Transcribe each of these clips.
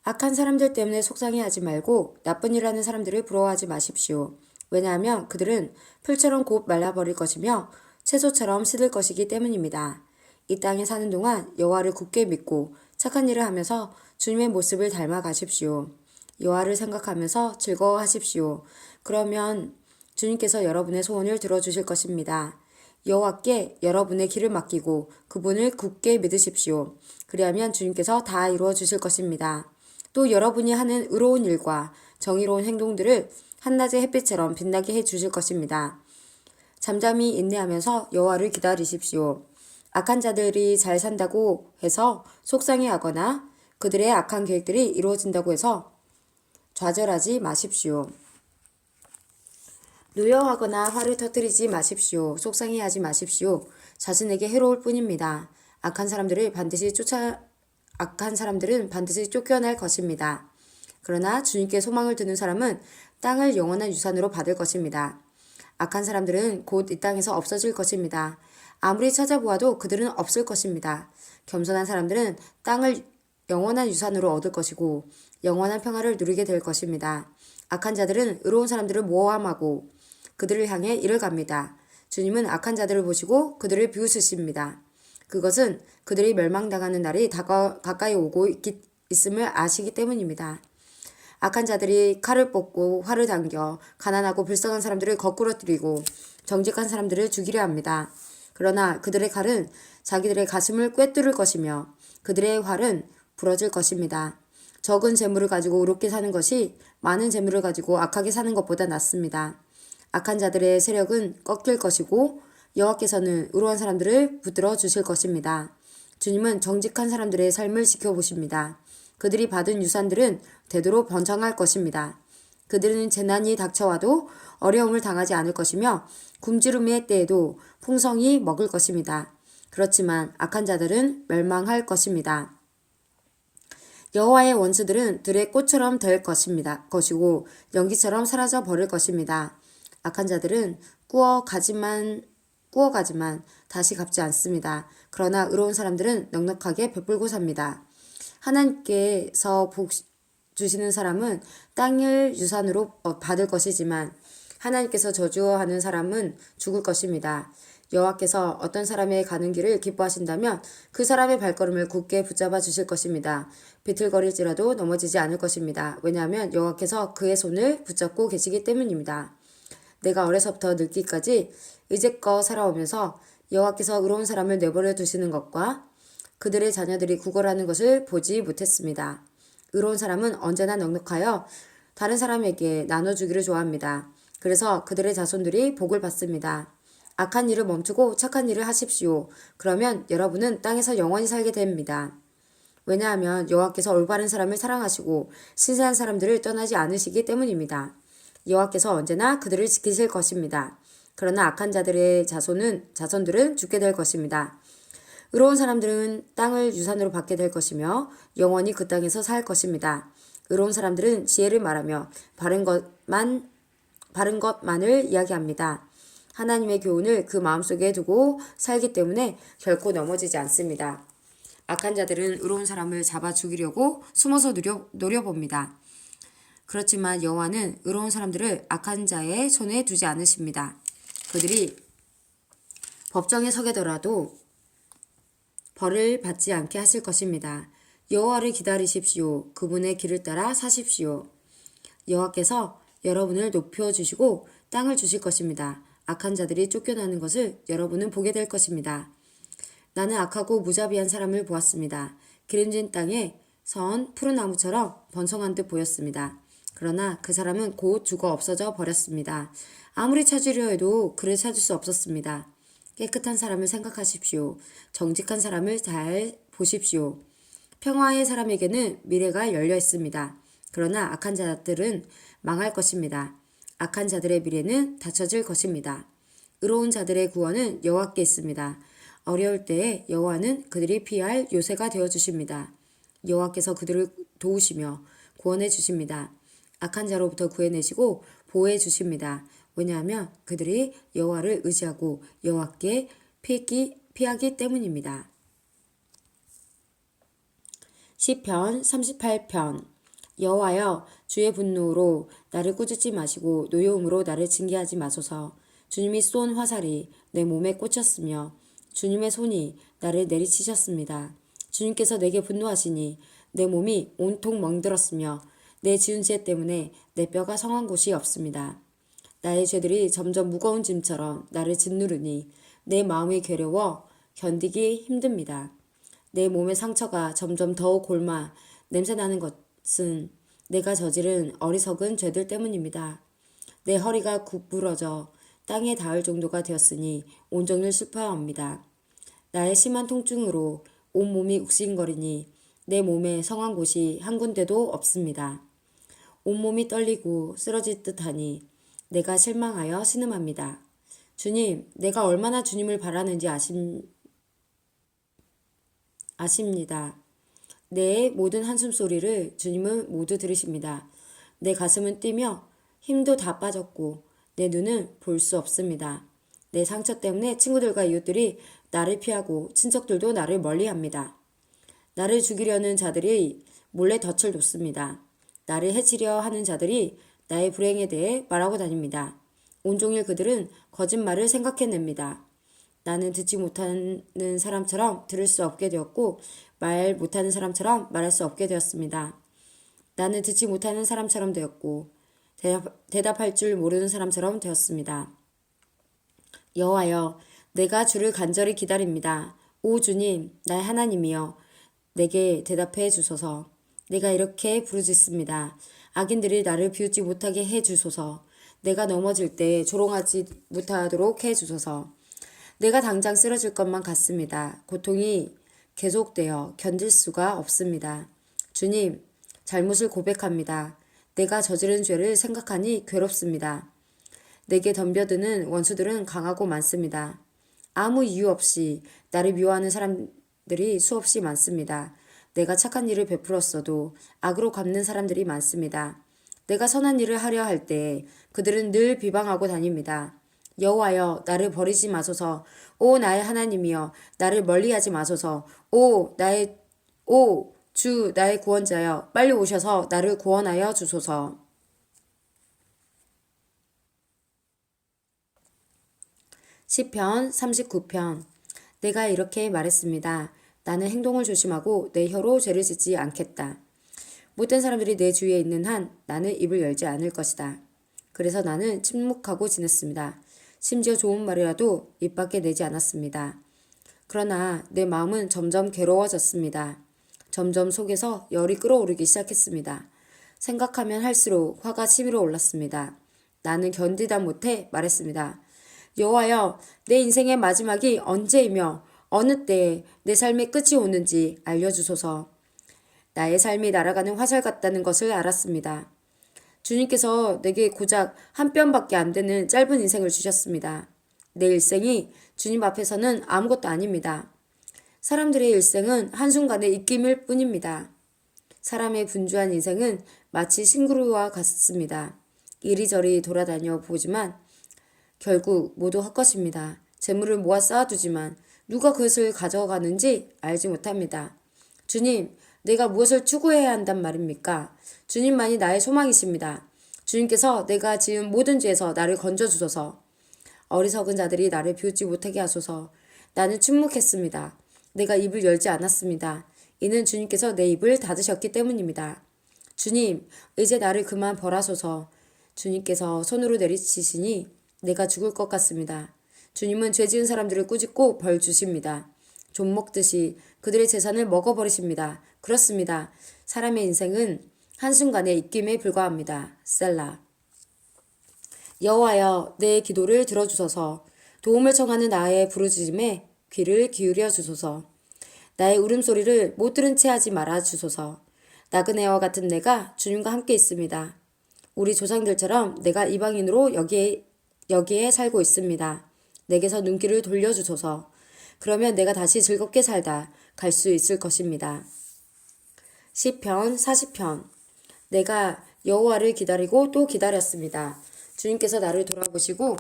악한 사람들 때문에 속상해하지 말고 나쁜 일 하는 사람들을 부러워하지 마십시오. 왜냐하면 그들은 풀처럼 곧 말라버릴 것이며 채소처럼 시들 것이기 때문입니다. 이 땅에 사는 동안 여호와를 굳게 믿고 착한 일을 하면서 주님의 모습을 닮아 가십시오. 여호와를 생각하면서 즐거워하십시오. 그러면 주님께서 여러분의 소원을 들어주실 것입니다. 여호와께 여러분의 길을 맡기고 그분을 굳게 믿으십시오. 그리하면 주님께서 다 이루어 주실 것입니다. 또 여러분이 하는 의로운 일과 정의로운 행동들을 한낮의 햇빛처럼 빛나게 해 주실 것입니다. 잠잠히 인내하면서 여호와를 기다리십시오. 악한 자들이 잘 산다고 해서 속상해하거나 그들의 악한 계획들이 이루어진다고 해서 좌절하지 마십시오. 노여하거나 화를 터뜨리지 마십시오. 속상해하지 마십시오. 자신에게 해로울 뿐입니다. 악한 사람들은 반드시 쫓겨날 것입니다. 그러나 주님께 소망을 두는 사람은 땅을 영원한 유산으로 받을 것입니다. 악한 사람들은 곧 이 땅에서 없어질 것입니다. 아무리 찾아보아도 그들은 없을 것입니다. 겸손한 사람들은 땅을 영원한 유산으로 얻을 것이고 영원한 평화를 누리게 될 것입니다. 악한 자들은 의로운 사람들을 모함하고 그들을 향해 이를 갑니다. 주님은 악한 자들을 보시고 그들을 비웃으십니다. 그것은 그들이 멸망당하는 날이 가까이 오고 있음을 아시기 때문입니다. 악한 자들이 칼을 뽑고 활을 당겨 가난하고 불쌍한 사람들을 거꾸로 뜨리고 정직한 사람들을 죽이려 합니다. 그러나 그들의 칼은 자기들의 가슴을 꿰뚫을 것이며 그들의 활은 부러질 것입니다. 적은 재물을 가지고 의롭게 사는 것이 많은 재물을 가지고 악하게 사는 것보다 낫습니다. 악한 자들의 세력은 꺾일 것이고 여호와께서는 의로운 사람들을 붙들어 주실 것입니다. 주님은 정직한 사람들의 삶을 지켜보십니다. 그들이 받은 유산들은 되도록 번창할 것입니다. 그들은 재난이 닥쳐와도 어려움을 당하지 않을 것이며 굶주림의 때에도 풍성히 먹을 것입니다. 그렇지만 악한 자들은 멸망할 것입니다. 여호와의 원수들은 들의 꽃처럼 될 것이고 연기처럼 사라져 버릴 것입니다. 악한 자들은 꾸어가지만 다시 갚지 않습니다. 그러나 의로운 사람들은 넉넉하게 베풀고 삽니다. 하나님께서 복 주시는 사람은 땅을 유산으로 받을 것이지만 하나님께서 저주하는 사람은 죽을 것입니다. 여호와께서 어떤 사람의 가는 길을 기뻐하신다면 그 사람의 발걸음을 굳게 붙잡아 주실 것입니다. 비틀거릴지라도 넘어지지 않을 것입니다. 왜냐하면 여호와께서 그의 손을 붙잡고 계시기 때문입니다. 내가 어려서부터 늙기까지 이제껏 살아오면서 여호와께서 의로운 사람을 내버려 두시는 것과 그들의 자녀들이 구걸하는 것을 보지 못했습니다. 의로운 사람은 언제나 넉넉하여 다른 사람에게 나눠주기를 좋아합니다. 그래서 그들의 자손들이 복을 받습니다. 악한 일을 멈추고 착한 일을 하십시오. 그러면 여러분은 땅에서 영원히 살게 됩니다. 왜냐하면 여호와께서 올바른 사람을 사랑하시고 신실한 사람들을 떠나지 않으시기 때문입니다. 여호와께서 언제나 그들을 지키실 것입니다. 그러나 악한 자들의 자손들은 죽게 될 것입니다. 의로운 사람들은 땅을 유산으로 받게 될 것이며 영원히 그 땅에서 살 것입니다. 의로운 사람들은 지혜를 말하며 바른 것만을 이야기합니다. 하나님의 교훈을 그 마음속에 두고 살기 때문에 결코 넘어지지 않습니다. 악한 자들은 의로운 사람을 잡아 죽이려고 숨어서 노려봅니다. 그렇지만 여호와는 의로운 사람들을 악한 자의 손에 두지 않으십니다. 그들이 법정에 서게더라도 벌을 받지 않게 하실 것입니다. 여호와를 기다리십시오. 그분의 길을 따라 사십시오. 여호와께서 여러분을 높여주시고 땅을 주실 것입니다. 악한 자들이 쫓겨나는 것을 여러분은 보게 될 것입니다. 나는 악하고 무자비한 사람을 보았습니다. 기름진 땅에 선 푸른 나무처럼 번성한 듯 보였습니다. 그러나 그 사람은 곧 죽어 없어져 버렸습니다. 아무리 찾으려 해도 그를 찾을 수 없었습니다. 깨끗한 사람을 생각하십시오. 정직한 사람을 잘 보십시오. 평화의 사람에게는 미래가 열려 있습니다. 그러나 악한 자들은 망할 것입니다. 악한 자들의 미래는 닫혀질 것입니다. 의로운 자들의 구원은 여호와께 있습니다. 어려울 때에 여호와는 그들이 피할 요새가 되어 주십니다. 여호와께서 그들을 도우시며 구원해 주십니다. 악한 자로부터 구해내시고 보호해 주십니다. 왜냐하면 그들이 여호와를 의지하고 여호와께 피하기 때문입니다. 시편 38편. 여호와여, 주의 분노로 나를 꾸짖지 마시고 노여움으로 나를 징계하지 마소서. 주님이 쏜 화살이 내 몸에 꽂혔으며 주님의 손이 나를 내리치셨습니다. 주님께서 내게 분노하시니 내 몸이 온통 멍들었으며 내 지은 죄 때문에 내 뼈가 성한 곳이 없습니다. 나의 죄들이 점점 무거운 짐처럼 나를 짓누르니 내 마음이 괴로워 견디기 힘듭니다. 내 몸의 상처가 점점 더 골마 냄새나는 것은 내가 저지른 어리석은 죄들 때문입니다. 내 허리가 구부러져 땅에 닿을 정도가 되었으니 온종일 슬퍼합니다. 나의 심한 통증으로 온몸이 욱신거리니 내 몸에 성한 곳이 한 군데도 없습니다. 온몸이 떨리고 쓰러질 듯하니 내가 실망하여 신음합니다. 주님, 내가 얼마나 주님을 바라는지 아십니다. 내 모든 한숨소리를 주님은 모두 들으십니다. 내 가슴은 뛰며 힘도 다 빠졌고 내 눈은 볼 수 없습니다. 내 상처 때문에 친구들과 이웃들이 나를 피하고 친척들도 나를 멀리합니다. 나를 죽이려는 자들이 몰래 덫을 놓습니다. 나를 해치려 하는 자들이 나의 불행에 대해 말하고 다닙니다. 온종일 그들은 거짓말을 생각해냅니다. 나는 듣지 못하는 사람처럼 들을 수 없게 되었고 말 못하는 사람처럼 말할 수 없게 되었습니다. 나는 듣지 못하는 사람처럼 되었고 대답할 줄 모르는 사람처럼 되었습니다. 여호와여, 내가 주를 간절히 기다립니다. 오 주님, 나의 하나님이여, 내게 대답해 주소서. 내가 이렇게 부르짖습니다. 악인들이 나를 비웃지 못하게 해 주소서. 내가 넘어질 때 조롱하지 못하도록 해 주소서. 내가 당장 쓰러질 것만 같습니다. 고통이 계속되어 견딜 수가 없습니다. 주님, 잘못을 고백합니다. 내가 저지른 죄를 생각하니 괴롭습니다. 내게 덤벼드는 원수들은 강하고 많습니다. 아무 이유 없이 나를 미워하는 사람들이 수없이 많습니다. 내가 착한 일을 베풀었어도 악으로 갚는 사람들이 많습니다. 내가 선한 일을 하려 할 때 그들은 늘 비방하고 다닙니다. 여호와여, 나를 버리지 마소서. 오 나의 하나님이여, 나를 멀리하지 마소서. 주 나의 구원자여, 빨리 오셔서 나를 구원하여 주소서. 시편 39편. 내가 이렇게 말했습니다. 나는 행동을 조심하고 내 혀로 죄를 짓지 않겠다. 못된 사람들이 내 주위에 있는 한 나는 입을 열지 않을 것이다. 그래서 나는 침묵하고 지냈습니다. 심지어 좋은 말이라도 입 밖에 내지 않았습니다. 그러나 내 마음은 점점 괴로워졌습니다. 점점 속에서 열이 끓어오르기 시작했습니다. 생각하면 할수록 화가 치밀어 올랐습니다. 나는 견디다 못해 말했습니다. 여호와여, 내 인생의 마지막이 언제이며 어느 때에 내 삶의 끝이 오는지 알려주소서. 나의 삶이 날아가는 화살 같다는 것을 알았습니다. 주님께서 내게 고작 한 뼘밖에 안 되는 짧은 인생을 주셨습니다. 내 일생이 주님 앞에서는 아무것도 아닙니다. 사람들의 일생은 한순간의 입김일 뿐입니다. 사람의 분주한 인생은 마치 싱그루와 같습니다. 이리저리 돌아다녀 보지만 결국 모두 헛것입니다. 재물을 모아 쌓아두지만 누가 그것을 가져가는지 알지 못합니다. 주님, 내가 무엇을 추구해야 한단 말입니까? 주님만이 나의 소망이십니다. 주님께서 내가 지은 모든 죄에서 나를 건져주소서. 어리석은 자들이 나를 비웃지 못하게 하소서. 나는 침묵했습니다. 내가 입을 열지 않았습니다. 이는 주님께서 내 입을 닫으셨기 때문입니다. 주님, 이제 나를 그만 벌하소서. 주님께서 손으로 내리치시니 내가 죽을 것 같습니다. 주님은 죄 지은 사람들을 꾸짖고 벌 주십니다. 좀 먹듯이 그들의 재산을 먹어버리십니다. 그렇습니다. 사람의 인생은 한순간의 입김에 불과합니다. 셀라. 여호와여, 내 기도를 들어주소서. 도움을 청하는 나의 부르짖음에 귀를 기울여 주소서. 나의 울음소리를 못 들은 채 하지 말아 주소서. 나그네와 같은 내가 주님과 함께 있습니다. 우리 조상들처럼 내가 이방인으로 여기에 살고 있습니다. 내게서 눈길을 돌려주소서. 그러면 내가 다시 즐겁게 살다 갈 수 있을 것입니다. 시편 40편. 내가 여호와를 기다리고 또 기다렸습니다. 주님께서 나를 돌아보시고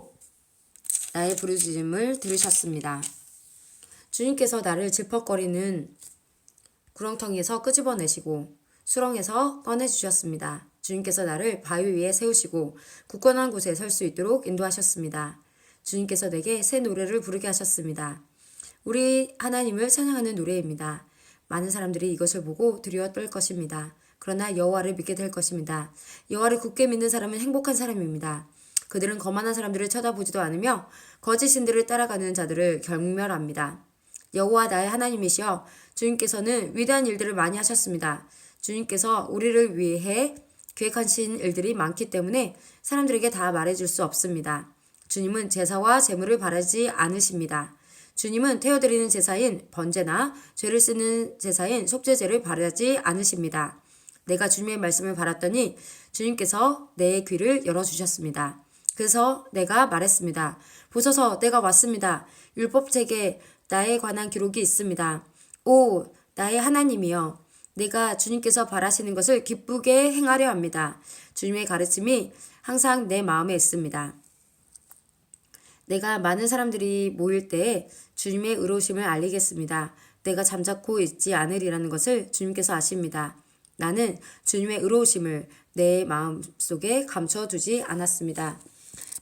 나의 부르짖음을 들으셨습니다. 주님께서 나를 질퍽거리는 구렁텅이에서 끄집어내시고 수렁에서 꺼내주셨습니다. 주님께서 나를 바위 위에 세우시고 굳건한 곳에 설 수 있도록 인도하셨습니다. 주님께서 내게 새 노래를 부르게 하셨습니다. 우리 하나님을 찬양하는 노래입니다. 많은 사람들이 이것을 보고 두려워 떨 것입니다. 그러나 여호와를 믿게 될 것입니다. 여호와를 굳게 믿는 사람은 행복한 사람입니다. 그들은 거만한 사람들을 쳐다보지도 않으며 거짓 신들을 따라가는 자들을 경멸합니다. 여호와 나의 하나님이시여 주님께서는 위대한 일들을 많이 하셨습니다. 주님께서 우리를 위해 계획하신 일들이 많기 때문에 사람들에게 다 말해줄 수 없습니다. 주님은 제사와 제물을 바라지 않으십니다. 주님은 태워드리는 제사인 번제나 죄를 쓰는 제사인 속죄제를 바라지 않으십니다. 내가 주님의 말씀을 바랐더니 주님께서 내 귀를 열어주셨습니다. 그래서 내가 말했습니다. 보소서 내가 왔습니다. 율법책에 나에 관한 기록이 있습니다. 오 나의 하나님이여 내가 주님께서 바라시는 것을 기쁘게 행하려 합니다. 주님의 가르침이 항상 내 마음에 있습니다. 내가 많은 사람들이 모일 때에 주님의 의로우심을 알리겠습니다. 내가 잠자코 있지 않으리라는 것을 주님께서 아십니다. 나는 주님의 의로우심을 내 마음속에 감춰두지 않았습니다.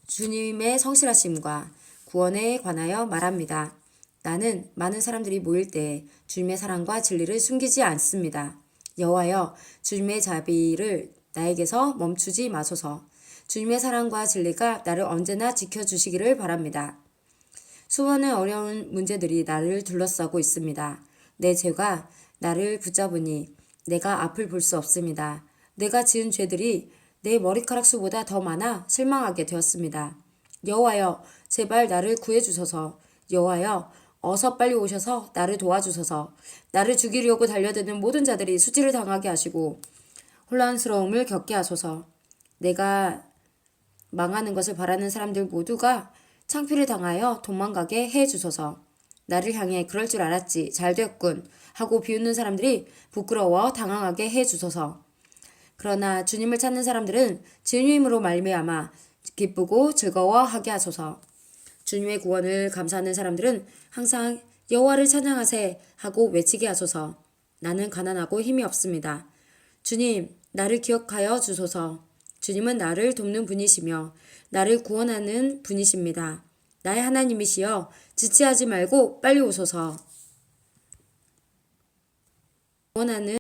주님의 성실하심과 구원에 관하여 말합니다. 나는 많은 사람들이 모일 때 주님의 사랑과 진리를 숨기지 않습니다. 여호와여 주님의 자비를 나에게서 멈추지 마소서. 주님의 사랑과 진리가 나를 언제나 지켜주시기를 바랍니다. 수많은 어려운 문제들이 나를 둘러싸고 있습니다. 내 죄가 나를 붙잡으니 내가 앞을 볼 수 없습니다. 내가 지은 죄들이 내 머리카락 수보다 더 많아 실망하게 되었습니다. 여호와여 제발 나를 구해주소서. 여호와여 어서 빨리 오셔서 나를 도와주소서. 나를 죽이려고 달려드는 모든 자들이 수치를 당하게 하시고 혼란스러움을 겪게 하소서. 내가 망하는 것을 바라는 사람들 모두가 창피를 당하여 도망가게 해 주소서. 나를 향해 그럴 줄 알았지. 잘 됐군. 하고 비웃는 사람들이 부끄러워 당황하게 해 주소서. 그러나 주님을 찾는 사람들은 진심으로 말미암아 기쁘고 즐거워하게 하소서. 주님의 구원을 감사하는 사람들은 항상 여호와를 찬양하세 하고 외치게 하소서. 나는 가난하고 힘이 없습니다. 주님, 나를 기억하여 주소서. 주님은 나를 돕는 분이시며 나를 구원하는 분이십니다. 나의 하나님이시여 지체하지 말고 빨리 오소서. 구원하는